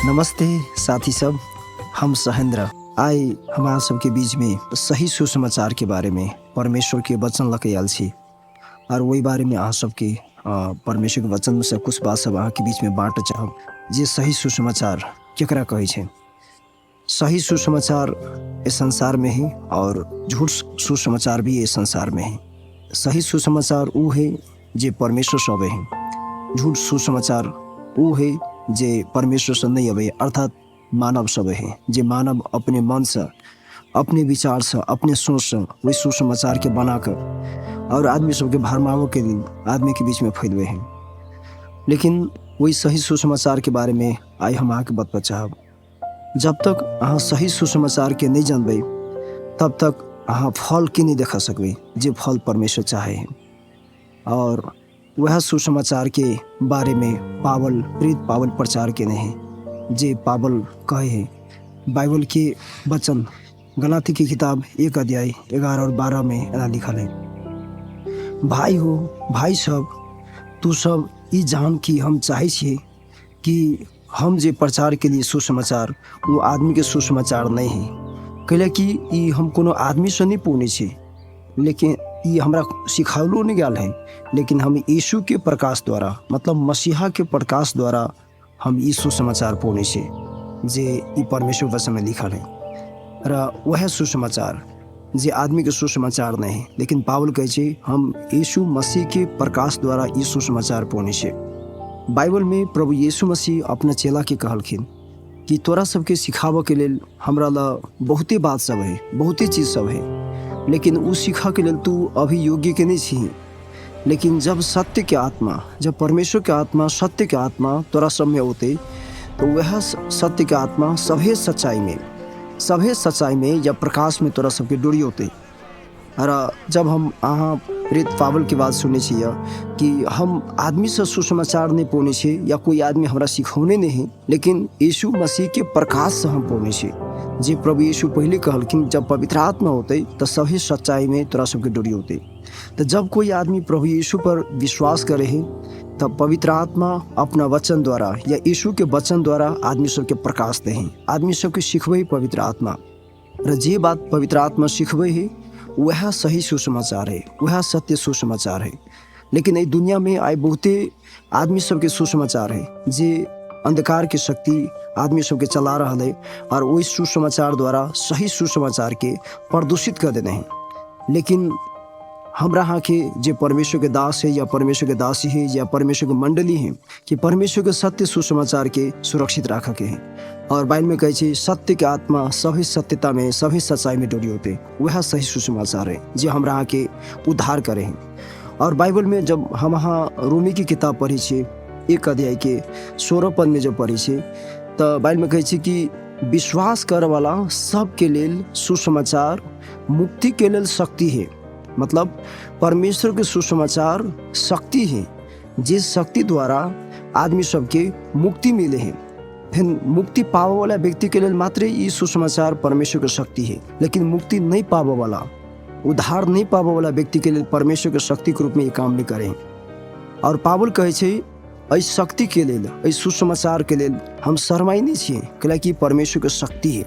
नमस्ते साथी सब, हम सहेंद्र आए हमारा सबके बीच में सही सुसमाचार के बारे में परमेश्वर के वचन लके आयल छी और वही बारे में अहाँ सबके परमेश्वर के वचन में से कुछ बात सब अहाँ के बीच में बाँट चाहब जे सही सुसमाचार केकरा कहै छै। सही सुसमाचार इस संसार में है और झूठ सुसमाचार भी इस संसार में है। सही सुसमाचार वो है जे परमेश्वर से अबे है, झूठ सुसमाचार वो है जे परमेश्वर से नहीं अबे अर्थात मानव सब है, जे मानव अपने मन से, अपने विचार से, अपने सोच से वही सुसमाचार के बनाकर और आदमी सबके भरमावों के दिन आदमी के बीच में फैलवे हैं। लेकिन वही सही सुसमाचार के बारे में आई हम अहाँ के बतबा चाहब। जब तक अहाँ सही सुसमाचार के नहीं जानबे तब तक अहाँ फल के नहीं देखा सकबे जे फल परमेश्वर चाहे हैं। और वह सुसमाचार के बारे में प्रेरित पावल प्रचार के नहीं जे पावल कहे हैं। बाइबल के वचन गलाती की किताब 1 अध्याय 11 और 12 में ऐसा लिखल है, भाई सब तू सब ई जान कि हम चाहे छे कि हम जे प्रचार के लिए सुसमाचार वो आदमी के सुसमाचार नहीं है, कैले कि ई हम कोनो आदमी से नहीं पूछे छे, लेकिन ये हमरा सिखावलो नहीं गया है, लेकिन हम यीशु के प्रकाश द्वारा मतलब मसीहा के प्रकाश द्वारा हम ई सुसमाचार पौने छे जे ई परमेश्वर वचन में लिखल है। र वह सुसमाचार जे आदमी के सुसमाचार नहीं है, लेकिन पावल कहे छे हम यीशु मसीह के प्रकाश द्वारा ई सुसमाचार पौने छे। बाइबल में प्रभु यीशु मसीह अपना चेला के कहलखिन कि तोरा सबके सिखावे के लेल हमरा ला बहुते बात सब है, बहुते चीज सब है, लेकिन उस सीखा के लिए तू अभी योग्य के नहीं छी। लेकिन जब सत्य के आत्मा, जब परमेश्वर के आत्मा, सत्य के आत्मा तोरा सब में होते तो वह सत्य के आत्मा सभे सच्चाई में या प्रकाश में तोरा सबके डोरी होते। और जब हम अहाँ प्रेरित पावल के बात सुने छी कि हम आदमी से सुसमाचार नहीं पौने छे या कोई आदमी हमरा सिखौने नहीं है, लेकिन यीशु मसीह के प्रकाश से हम पौने छे। जे प्रभु यीशु पहले कहलखिन जब पवित्र आत्मा होते तो सभी सच्चाई में तोरा सबके डोरी होते। तो जब कोई आदमी प्रभु यीशु पर विश्वास करे है तब पवित्र आत्मा अपना वचन द्वारा या यीशु के वचन द्वारा आदमी सबके प्रकाश दे हैं, आदमी सबके सिखबे पवित्र आत्मा। र जे बात पवित्र आत्मा सिखबे है वह सही सुसमाचार है, वह सत्य सुसमाचार है। लेकिन इस दुनिया में आए बहुते आदमी सबके सुसमाचार है जे अंधकार की शक्ति आदमी सबके चला रहा है और वही सुसमाचार द्वारा सही सुसमाचार के प्रदूषित कर देते हैं। लेकिन हमरा यहाँ के जे परमेश्वर के दास है या परमेश्वर के दासी है या परमेश्वर के मंडली है कि परमेश्वर के सत्य सुसमाचार के सुरक्षित रखा के हैं। और बाइबल में कहे सत्य के आत्मा सभी सत्यता में, सभी सच्चाई में डोरी होते, वह सही सुसमाचार है जो हमरा यहाँ के उद्धार करे हैं। और बाइबल में जब हम यहाँ रोमी की किताब पढ़ी छे 1 अध्याय के 16 पद में जब पढ़ी छे तो बाइबल में कहे कि विश्वास करे वाला सबके लेल सुसमाचार मुक्ति के लेल शक्ति है। मतलब परमेश्वर के सुसमाचार शक्ति है जिस शक्ति द्वारा आदमी सबके मुक्ति मिले हैं। फिर मुक्ति पावे वाला व्यक्ति के लिए मात्र ये सुसमाचार परमेश्वर की शक्ति है, लेकिन मुक्ति नहीं पावे वाला, उद्धार नहीं पावे वाला व्यक्ति के लिए परमेश्वर के शक्ति के रूप में ये काम नहीं करें। और पावल कहे छे इस शक्ति के लिए, इस सुसमाचार के लिए हम शर्माई नहीं छे, क्योंकि परमेश्वर की शक्ति है,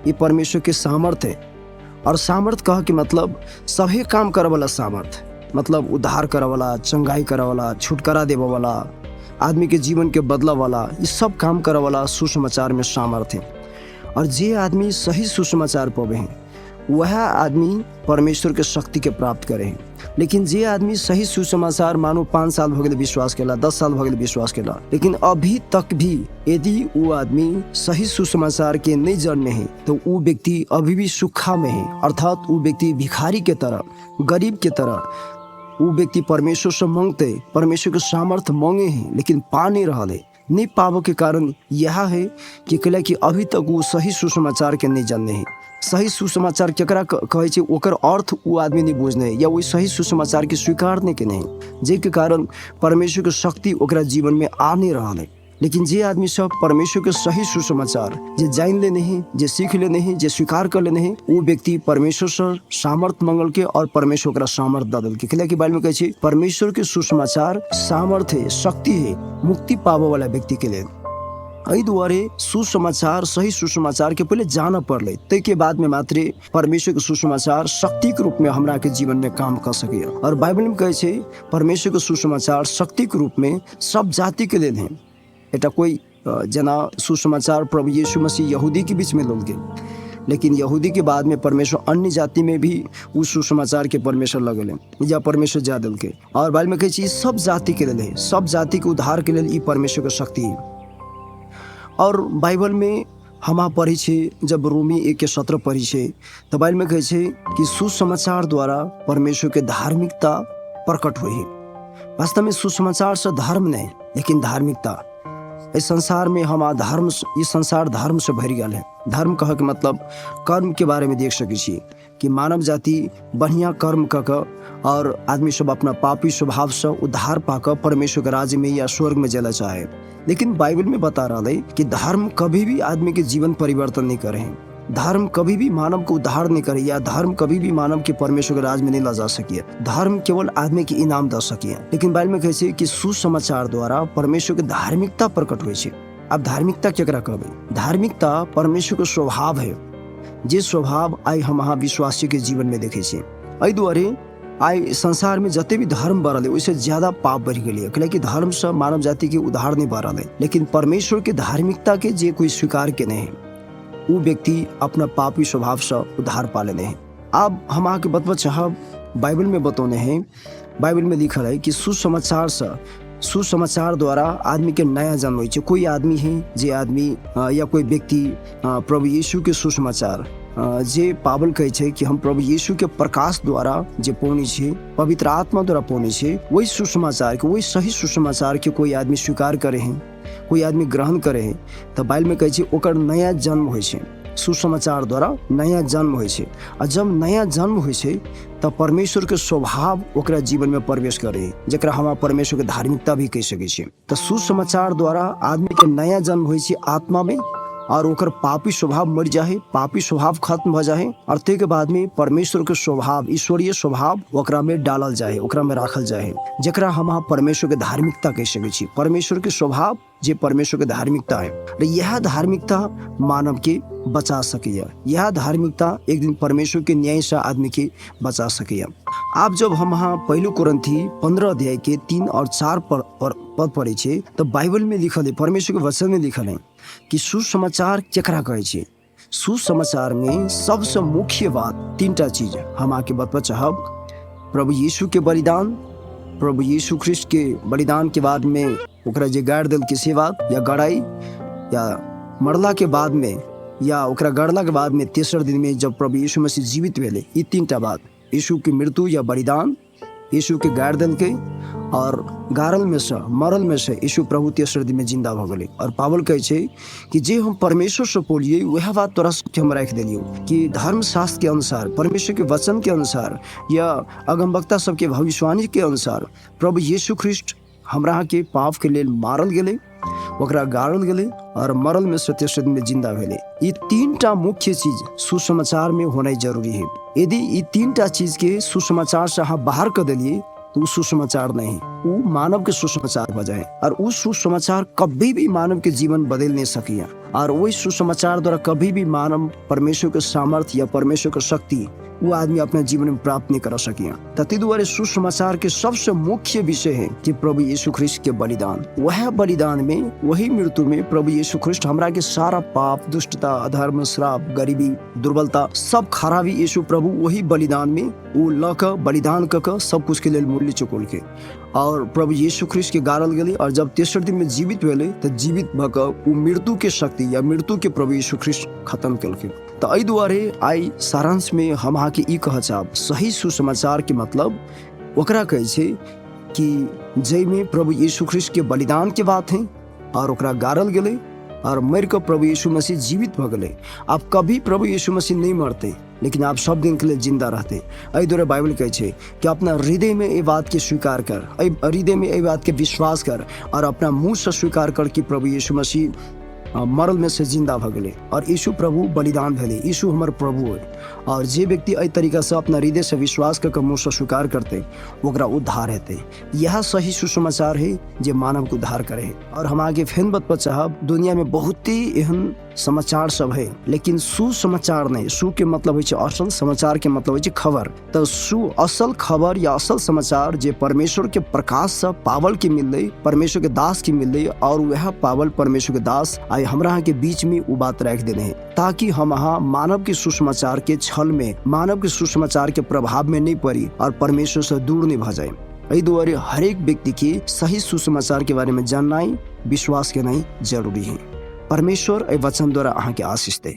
ये परमेश्वर के सामर्थ है। और सामर्थ कह के मतलब सभी काम करे वाला सामर्थ, मतलब उद्धार करे वाला, चंगाई करे वाला, छुटकारा देवे वाला, आदमी के जीवन के बदला वाला, ये सब काम करे वाला सुसमाचार में सामर्थ है। और जे आदमी सही सुसमाचार पावे हैं वह आदमी परमेश्वर के शक्ति के प्राप्त करे हैं। लेकिन जे आदमी सही सुसमाचार मानो 5 साल हो गए विश्वास केला, 10 साल हो गए विश्वास केला, लेकिन अभी तक भी यदि वो आदमी सही सुसमाचार के नहीं जानने हैं तो वो व्यक्ति अभी भी सुखा में है, अर्थात वो व्यक्ति भिखारी के तरह, गरीब के तरह वो व्यक्ति परमेश्वर से मांगते, परमेश्वर के सामर्थ्य मांगे हैं लेकिन पा नहीं रहा है। नहीं पावे के कारण यह है कि अभी तक वो सही सुसमाचार के नहीं जानने हैं। सही सुसमाचार केकरा कहे छे ओकर अर्थ वो आदमी नहीं बुझने या वही सही सुसमाचार के स्वीकारने के नहीं, जे के कारण परमेश्वर के शक्ति ओकरा जीवन में आ नहीं रहा है। लेकिन जे आदमी सब परमेश्वर के सही सुसमाचार जे जान ले नहीं, जे सीख ले नहीं, जे स्वीकार कर ले नहीं, वो व्यक्ति परमेश्वर से सामर्थ मंगल के और परमेश्वर का सामर्थ बदल के खिला के बारे में कहे परमेश्वर के सुसमाचार सामर्थ है, शक्ति है मुक्ति पावे वाला व्यक्ति के लिए। एहि दुआरे सुसमाचार, सही सुसमाचार के पहले जाना पड़ले, ताके बाद में मात्र परमेश्वर के सुसमाचार शक्ति के रूप में हमरा के जीवन में काम कर सके। और बाइबल में कहे छे परमेश्वर के सुसमाचार शक्ति के रूप में सब जाति के लेल है। एटा कोई जना सुसमाचार प्रभु यीशु मसीह यहूदी के बीच में लोग के, लेकिन यहूदी के बाद में परमेश्वर अन्य जाति में भी उस सुसमाचार के परमेश्वर लगले या परमेश्वर जा दिल के। और बाइबल में कहे छे सब जाति के लिए, सब जाति के उद्धार के लिए परमेश्वर के शक्ति है। और बाइबल में हम पढ़ी छे, जब रोमी 1:17 पढ़ी छे तो बाइबल में कहे छे कि सुसमाचार द्वारा परमेश्वर के धार्मिकता प्रकट हुई है। वास्तव में सुसमाचार से धर्म नहीं, लेकिन धार्मिकता। इस संसार में हम धर्म, इस संसार धर्म से भर गया है। धर्म कह के मतलब कर्म के बारे में देख सके छी कि मानव जाति बढ़िया कर्म कऽ और आदमी सब अपना पापी स्वभाव से उद्धार पाकर परमेश्वर के राज्य में या स्वर्ग में जला चाहे। लेकिन बाइबल में बता रहा है कि धर्म कभी भी आदमी के जीवन परिवर्तन नहीं करे। धर्म कभी भी मानव को उद्धार नहीं करे, या धर्म कभी भी मानव के परमेश्वर के राज में नहीं ला जा सकिए। धर्म केवल आदमी के इनाम दे सकिए। लेकिन बाइबल में कहे छे कि सुसमाचार द्वारा परमेश्वर के धार्मिकता प्रकट हुई छे। अब धार्मिकता केकरा कहबे? धार्मिकता परमेश्वर के स्वभाव है, जे स्वभाव आई हम विश्वासी के जीवन में देखे छे। एहि दुआरे आई संसार में जते भी धर्म बढ़ल है, उससे ज्यादा पाप बढ़ गई है, क्योंकि धर्म से मानव जाति के उद्धार नहीं बढ़ल है। लेकिन परमेश्वर के धार्मिकता के जे कोई स्वीकार के नहीं, वो व्यक्ति अपना पापी स्वभाव से उद्धार पा लेने हैं। अब हम आके बतवा चाहब, बाइबल में बतौने हैं, बाइबल में लिखल है कि सुसमाचार से, सुसमाचार द्वारा आदमी के नया जन्म होई छे। कोई आदमी है जे आदमी या कोई व्यक्ति प्रभु यीशु के सुसमाचार जे पावल कहे छे कि हम प्रभु यीशु के प्रकाश द्वारा जे पौनी छे, पवित्र आत्मा द्वारा पौनी छे, वही सुसमाचार के, वही सही सुसमाचार के कोई आदमी स्वीकार करे हैं, कोई आदमी ग्रहण करे है, तो बाइबल में कहे छे ओकर नया जन्म होय छे। सुसमाचार द्वारा नया जन्म होय छे। और जब नया जन्म होय छे तब परमेश्वर के स्वभाव ओकरा जीवन में प्रवेश करे, जेकरा हम परमेश्वर के धार्मिकता भी कह सके छे। तो सुसमाचार द्वारा आदमी के नया जन्म होय छे आत्मा में, और ओकर पापी स्वभाव मर जाए, पापी स्वभाव खत्म हो जाए, और ते के बाद में परमेश्वर के स्वभाव, ईश्वरीय स्वभाव ओकरा में डालल जाए, ओकरा में राखल जाए, जेकरा हम परमेश्वर के धार्मिकता कह सके छी। परमेश्वर के स्वभाव जे परमेश्वर के धार्मिकता है। यह धार्मिकता मानव के बचा सके। यह धार्मिकता एक दिन परमेश्वर के न्याय से आदमी के बचा सके। आप जब हम पहले कुरिन्थी 15 अध्याय के 3 और 4 पद पढ़े छे तो बाइबल में लिखल है, परमेश्वर के वचन में लिखल है कि सुसमाचार केकरा कहे छे। सुसमाचार में सबसे मुख्य बात 3टा चीज हम आके बतवा चाहब। प्रभु यीशु के बलिदान, प्रभु यीशु ख्रिस्ट के बलिदान के बाद में ओकरा जे गाड़ दिल के सेवा या गड़ाई, या मरला के बाद में, या ओकरा गड़ला के बाद में तेसर दिन में जब प्रभु यीशु मसीह जीवित भेले। ये 3टा बात, यीशु की मृत्यु या बलिदान, यीशु के गाड़ दिल के, और गारल में से, मरल में से यीशु प्रभु तेसर दिन में जिंदा भ गए। और पावल कहे छे कि जे हम परमेश्वर से बोलिए वह बात तोरा हम रख दिलियो, कि धर्म शास्त्र के अनुसार, परमेश्वर के वचन के अनुसार, या अगमवक्ता सबके भविष्यवाणी के अनुसार प्रभु यीशु ख्रिस्ट हमरा के पाप के लेल मारल गेले, ओकरा गाड़ल गेले, और मरल में से तेसर दिन में जिंदा भेले। ये 3टा मुख्य चीज सुसमाचार में होना जरूरी है। यदि ये 3टा चीज के सुसमाचार से हम बाहर कर दिलिए तो सुसमाचार नहीं, वो मानव के सुसमाचार बजाए, और उस सुसमाचार कभी भी मानव के जीवन बदल नहीं सकिया। और वही सुसमाचार द्वारा कभी भी मानव परमेश्वर के सामर्थ्य या परमेश्वर की शक्ति वो आदमी अपने जीवन में प्राप्त नहीं कर सकिया। तति द्वारा सुसमाचार के सबसे मुख्य विषय है कि प्रभु यीशु ख्रिस्ट के बलिदान, वह बलिदान में, वही मृत्यु में प्रभु यीशु ख्रिस्ट हमरा के सारा पाप, दुष्टता, अधर्म, श्राप, गरीबी, दुर्बलता, सब खराबी यीशु प्रभु वही बलिदान में वो लक बलिदान कक सब कुछ के लिए मूल्य चुकोल के, और प्रभु यीशु ख्रिस्ट के गाड़ल गेले, और जब तेसर दिन में जीवित भेले तो जीवित भक वो मृत्यु के शक्ति या मृत्यु के प्रभु यीशु ख्रिस्ट खत्म कलके। तो एहि दुआरे आई सारांश में हम के ई कह चाहब, सही सुसमाचार के मतलब ओकरा कहे छे कि जय में प्रभु यीशु ख्रिस्ट के बलिदान के बात है, और ओकरा गाड़ल गेले, और मर के प्रभु यीशु मसीह जीवित भ गए। आप कभी प्रभु यीशु मसीह नहीं मरते, लेकिन आप सब दिन के लिए जिंदा रहते। एहि द्वारा बाइबल कहे छे कि अपना हृदय में ये बात के स्वीकार कर, हृदय में ये बात के विश्वास कर, और अपना मुंह से स्वीकार कर कि प्रभु यीशु मसीह मरल में से जिंदा भ गेले और यीशु प्रभु बलिदान भेले। यीशु हमार प्रभु है और जे व्यक्ति एहि तरीका से अपना हृदय से विश्वास करके मुँह से स्वीकार करते ओकरा उद्धार हेते। यह सही सुसमाचार है जे मानव को उद्धार करे है। और हम आगे फेन बत चाहब, दुनिया में बहुत ही एहन समाचार सब है, लेकिन सुसमाचार नहीं। सु के मतलब है असल, समाचार के मतलब है खबर। तो सु असल खबर या असल समाचार जे परमेश्वर के प्रकाश से पावल के मिल रही, परमेश्वर के दास की मिल रही, और वह पावल परमेश्वर के दास आई हमरा के बीच में वो बात रख देने हैं, ताकि हम मानव के सुसमाचार के छल में, मानव के सुसमाचार के प्रभाव में नहीं पड़ी और परमेश्वर से दूर नहीं भ जाए। एहि द्वारे हर एक व्यक्ति की सही सुसमाचार के बारे में जानना, विश्वास के नहीं जरूरी है। परमेश्वर ए वचन द्वारा अहाँ के आशीष दे।